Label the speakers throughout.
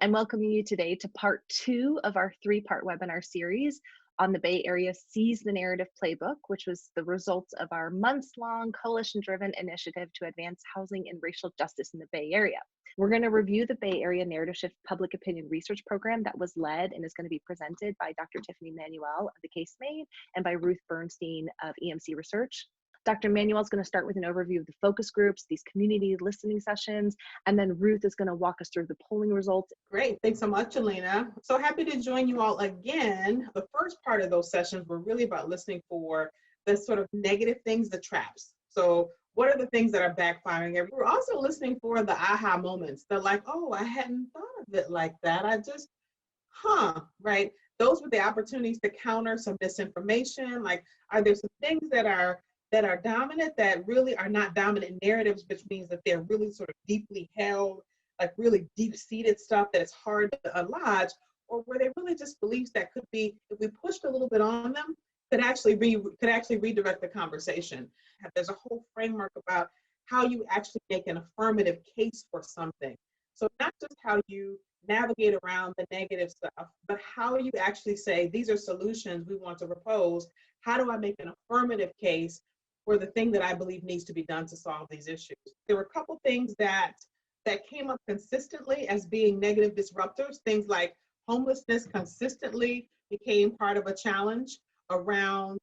Speaker 1: I'm welcoming you today to part 2 of our 3-part webinar series on the Bay Area Seize the Narrative Playbook, which was the result of our months-long coalition-driven initiative to advance housing and racial justice in the Bay Area. We're going to review the Bay Area Narrative Shift Public Opinion Research Program that was led and is going to be presented by Dr. Tiffany Manuel of the Case Made and by Ruth Bernstein of EMC Research. Dr. Manuel is going to start with an overview of the focus groups, these community listening sessions, and then Ruth is going to walk us through the polling results.
Speaker 2: Great. Thanks so much, Alina. So happy to join you all again. The first part of those sessions were really about listening for the sort of negative things, the traps. So what are the things that are backfiring? And we're also listening for the aha moments. They're like, oh, I hadn't thought of it like that. Right? Those were the opportunities to counter some disinformation. Like, are there some things that are dominant that really are not dominant narratives, which means that they're really sort of deeply held, like really deep-seated stuff that it's hard to lodge, or were they really just beliefs that could be, if we pushed a little bit on them, could actually redirect the conversation. There's a whole framework about how you actually make an affirmative case for something. So not just how you navigate around the negative stuff, but how you actually say, these are solutions we want to propose. How do I make an affirmative case for the thing that I believe needs to be done to solve these issues? There were a couple things that came up consistently as being negative disruptors. Things like homelessness consistently became part of a challenge around,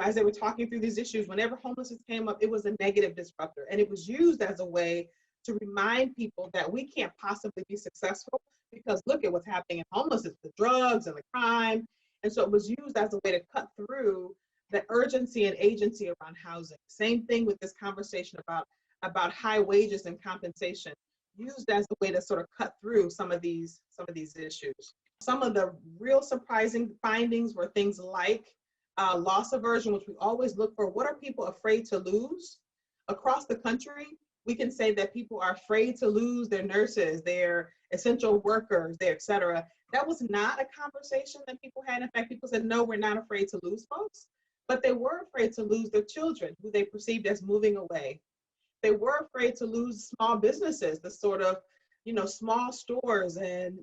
Speaker 2: as they were talking through these issues, whenever homelessness came up, it was a negative disruptor. And it was used as a way to remind people that we can't possibly be successful because look at what's happening in homelessness, the drugs and the crime. And so it was used as a way to cut through the urgency and agency around housing. Same thing with this conversation about high wages and compensation, used as a way to sort of cut through some of these issues. Some of the real surprising findings were things like loss aversion, which we always look for. What are people afraid to lose? Across the country, we can say that people are afraid to lose their nurses, their essential workers, their et cetera. That was not a conversation that people had. In fact, people said, no, we're not afraid to lose folks. But they were afraid to lose their children, who they perceived as moving away. They were afraid to lose small businesses, the sort of, small stores and,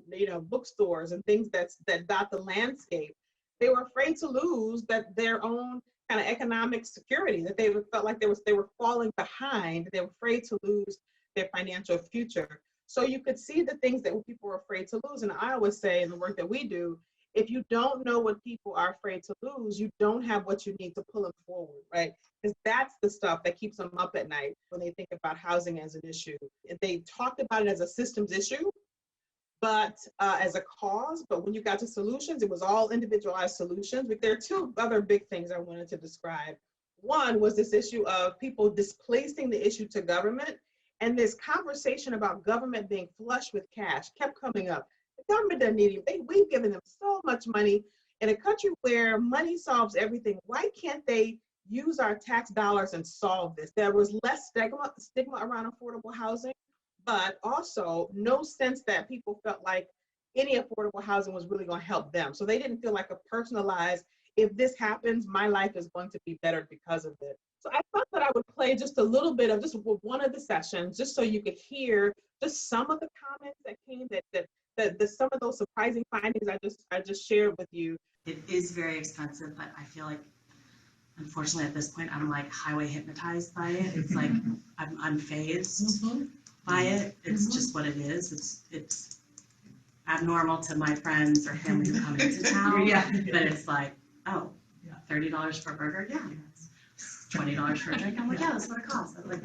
Speaker 2: bookstores and things that dot the landscape. They were afraid to lose their own kind of economic security, that they felt like they were falling behind. They were afraid to lose their financial future. So you could see the things that people were afraid to lose. And I always say in the work that we do, if you don't know what people are afraid to lose, you don't have what you need to pull them forward, right? Because that's the stuff that keeps them up at night when they think about housing as an issue. They talked about it as a systems issue, but as a cause, but when you got to solutions, it was all individualized solutions. But there are two other big things I wanted to describe. One was this issue of people displacing the issue to government, and this conversation about government being flush with cash kept coming up. The government doesn't need it. We've given them so much money. In a country where money solves everything, why can't they use our tax dollars and solve this? There was less stigma around affordable housing, but also no sense that people felt like any affordable housing was really going to help them. So they didn't feel like a personalized, if this happens, my life is going to be better because of it. So I thought that I would play just a little bit of just one of the sessions, just so you could hear just some of the comments that came, some of those surprising findings I just shared with you.
Speaker 3: It is very expensive, but I feel like, unfortunately, at this point, I'm like highway hypnotized by it. It's like I'm unfazed by it. It's just what it is. It's abnormal to my friends or family who come into town, but it's like, oh, $30 for a burger, $20 for a drink. I'm like, yeah, that's what it costs. Like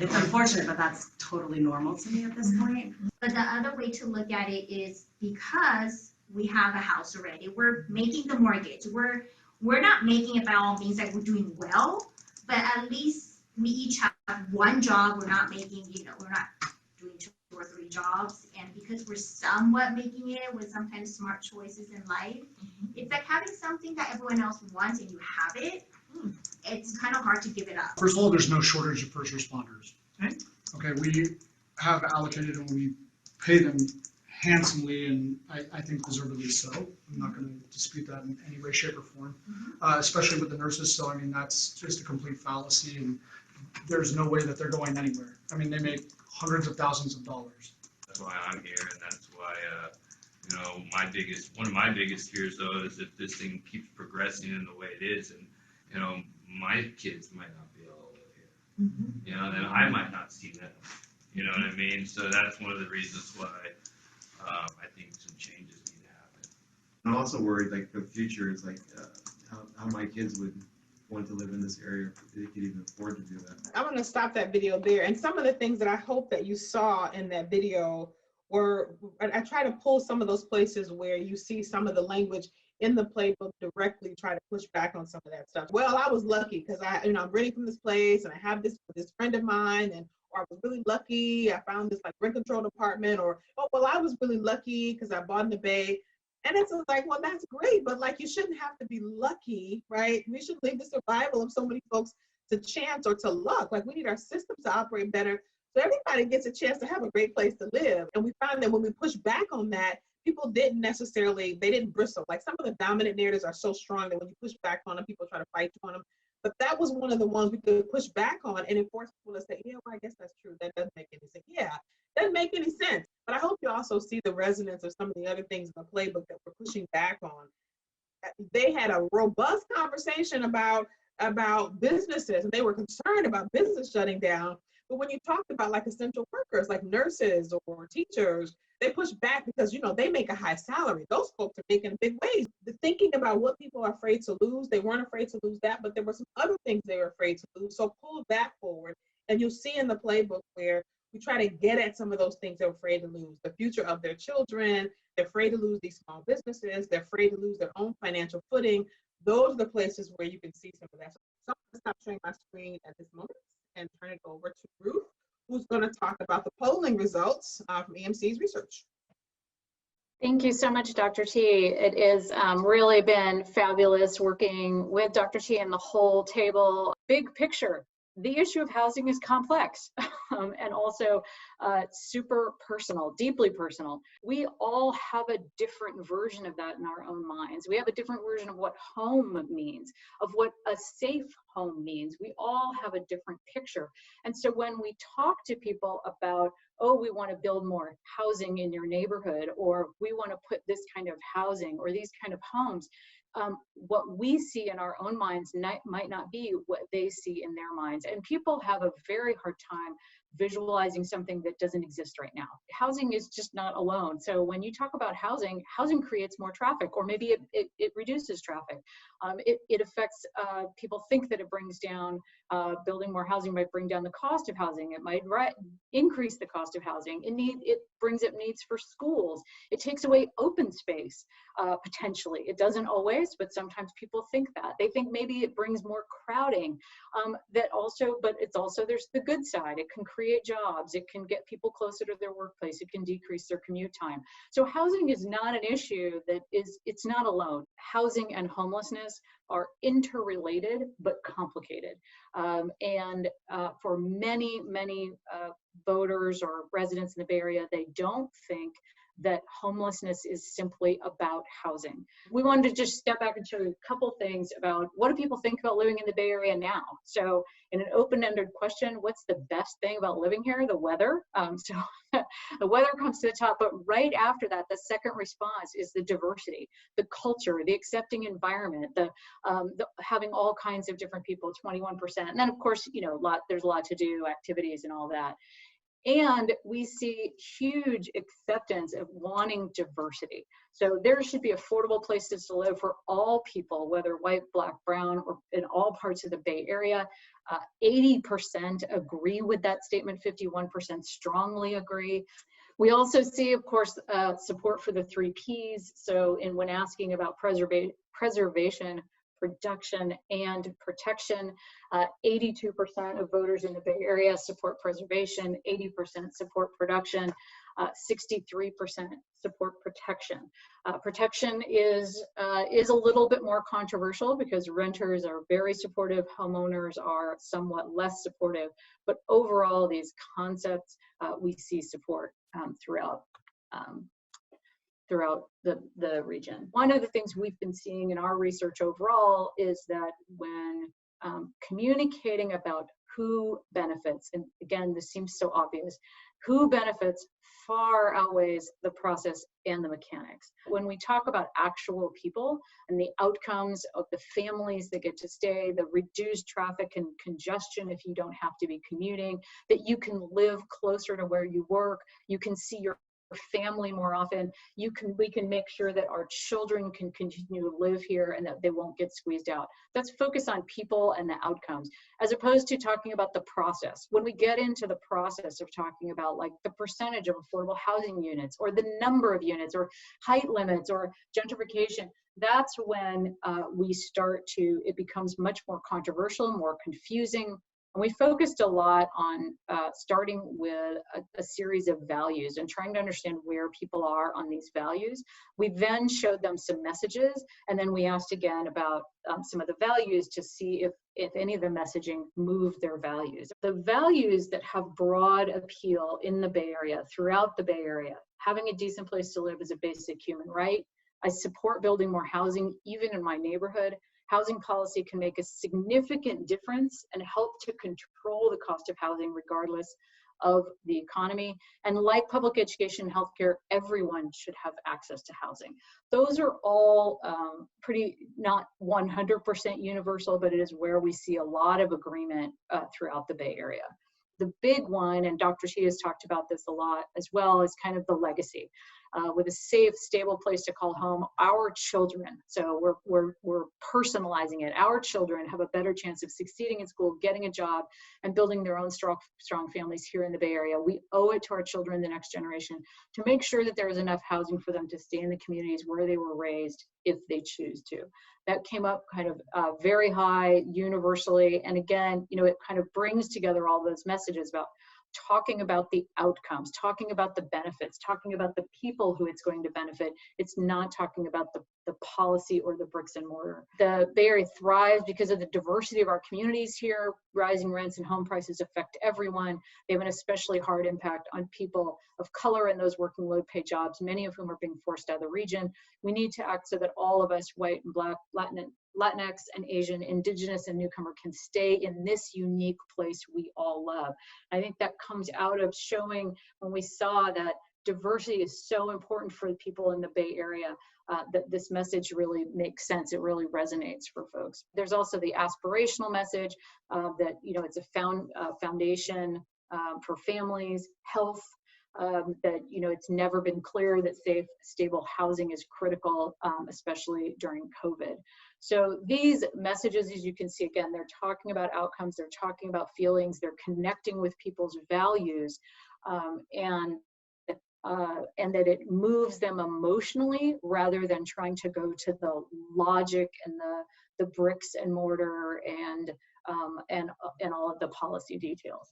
Speaker 3: it's unfortunate, but that's totally normal to me at this point.
Speaker 4: But the other way to look at it is because we have a house already, we're making the mortgage. We're not making it by all means like we're doing well, but at least we each have one job. We're not making, we're not doing 2 or 3 jobs. And because we're somewhat making it with some kind of smart choices in life, it's like having something that everyone else wants and you have it. It's kind of hard to give it up.
Speaker 5: First of all, there's no shortage of first responders. Okay, we have allocated and we pay them handsomely, and I think deservedly so. I'm not going to dispute that in any way, shape, or form, especially with the nurses. So, I mean, that's just a complete fallacy, and there's no way that they're going anywhere. I mean, they make hundreds of thousands of dollars.
Speaker 6: that's why I'm here, and that's why, you know, one of my biggest fears though is if this thing keeps progressing in the way it is, and, you know, my kids might not be able to live here, you know, then I might not see them, you know what I mean? So that's one of the reasons why, I think some changes need to happen.
Speaker 7: I'm also worried, like, the future is like, how my kids would want to live in this area if they could even afford to do that.
Speaker 2: I'm going to stop that video there. And some of the things that I hope that you saw in that video were, I try to pull some of those places where you see some of the language in the playbook directly try to push back on some of that stuff. Well, I was lucky because I'm renting from this place and I have this friend of mine, and or I was really lucky I found this like rent control apartment, or oh well, I was really lucky because I bought in the Bay. And it's like, well, that's great, but like you shouldn't have to be lucky, right? We should leave the survival of so many folks to chance or to luck. Like we need our systems to operate better so everybody gets a chance to have a great place to live. And we found that when we push back on that, people didn't bristle. Like some of the dominant narratives are so strong that when you push back on them, people try to fight you on them. But that was one of the ones we could push back on and enforce people to say, yeah, well, I guess that's true. That doesn't make any sense. Yeah, doesn't make any sense. But I hope you also see the resonance of some of the other things in the playbook that we're pushing back on. They had a robust conversation about businesses, and they were concerned about business shutting down. But when you talked about like essential workers, like nurses or teachers, they push back because, you know, they make a high salary. Those folks are making big wages. The thinking about what people are afraid to lose, they weren't afraid to lose that, but there were some other things they were afraid to lose. So pull that forward. And you'll see in the playbook where we try to get at some of those things they're afraid to lose. The future of their children, they're afraid to lose these small businesses, they're afraid to lose their own financial footing. Those are the places where you can see some of that. So I'm going to stop sharing my screen at this moment and turn it over to Ruth, who's going to talk about the polling results from EMC's research.
Speaker 8: Thank you so much, Dr. T. It has really been fabulous working with Dr. T and the whole table. Big picture, the issue of housing is complex and also super personal, deeply personal. We all have a different version of that in our own minds. We have a different version of what home means, of what a safe home means. We all have a different picture. And so when we talk to people about, oh, we want to build more housing in your neighborhood, or we want to put this kind of housing or these kind of homes, what we see in our own minds might not be what they see in their minds. And people have a very hard time visualizing something that doesn't exist right now. Housing is just not alone. So when you talk about housing, housing creates more traffic, or maybe it reduces traffic. It affects, people think that it brings down, building more housing might bring down the cost of housing. It might increase the cost of housing. It brings up needs for schools. It takes away open space, potentially. It doesn't always, but sometimes people think that. They think maybe it brings more crowding. But it's also, there's the good side. It can create jobs. It can get people closer to their workplace. It can decrease their commute time. So housing is not an issue it's not alone. Housing and homelessness are interrelated but complicated. For many voters or residents in the Bay Area, they don't think that homelessness is simply about housing. We wanted to just step back and show you a couple things about what do people think about living in the Bay Area now. So in an open-ended question, what's the best thing about living here? The weather. So the weather comes to the top, but right after that, the second response is the diversity, the culture, the accepting environment, the having all kinds of different people, 21%. And then of course, you know, there's a lot to do, activities and all that. And we see huge acceptance of wanting diversity. So there should be affordable places to live for all people, whether white, black, brown, or in all parts of the Bay Area. 80% agree with that statement, 51% strongly agree. We also see, of course, support for the 3 Ps. So when asking about preservation, production, and protection, 82% of voters in the Bay Area support preservation, 80% support production, 63% support protection. Protection is a little bit more controversial because renters are very supportive, homeowners are somewhat less supportive, but overall these concepts we see support throughout the region. One of the things we've been seeing in our research overall is that when communicating about who benefits, and again, this seems so obvious, Who benefits far outweighs the process and the mechanics. When we talk about actual people and the outcomes of the families that get to stay, the reduced traffic and congestion if you don't have to be commuting, that you can live closer to where you work, you can see your family more often, we can make sure that our children can continue to live here and that they won't get squeezed out. Let's focus on people and the outcomes, as opposed to talking about the process. When we get into the process of talking about like the percentage of affordable housing units or the number of units or height limits or gentrification, that's when it becomes much more controversial, more confusing. And we focused a lot on starting with a series of values and trying to understand where people are on these values. We then showed them some messages, and then we asked again about some of the values to see if any of the messaging moved their values. The values that have broad appeal in the Bay Area, throughout the Bay Area, having a decent place to live is a basic human right. I support building more housing, even in my neighborhood. Housing policy can make a significant difference and help to control the cost of housing regardless of the economy. And like public education and healthcare, everyone should have access to housing. Those are all not 100% universal, but it is where we see a lot of agreement throughout the Bay Area. The big one, and Dr. T has talked about this a lot as well, is kind of the legacy. With a safe, stable place to call home, our children, so we're personalizing it, our children have a better chance of succeeding in school, getting a job, and building their own strong families here in the Bay Area. We owe it to our children, the next generation, to make sure that there is enough housing for them to stay in the communities where they were raised if they choose to. That came up kind of very high universally, and again, it kind of brings together all those messages about talking about the outcomes, talking about the benefits, talking about the people who it's going to benefit. It's not talking about the policy or the bricks and mortar. The Bay Area thrives because of the diversity of our communities here. Rising rents and home prices affect everyone. They have an especially hard impact on people of color and those working low pay jobs, many of whom are being forced out of the region. We need to act so that all of us, white and Black, Latinx and Asian, Indigenous and newcomer, can stay in this unique place we all love. I think that comes out of showing when we saw that diversity is so important for the people in the Bay Area, that this message really makes sense. It really resonates for folks. There's also the aspirational message that it's a foundation for families, health, that it's never been clear that safe, stable housing is critical, especially during COVID. So these messages, as you can see, again, they're talking about outcomes, they're talking about feelings, they're connecting with people's values, and that it moves them emotionally rather than trying to go to the logic and the bricks and mortar and all of the policy details.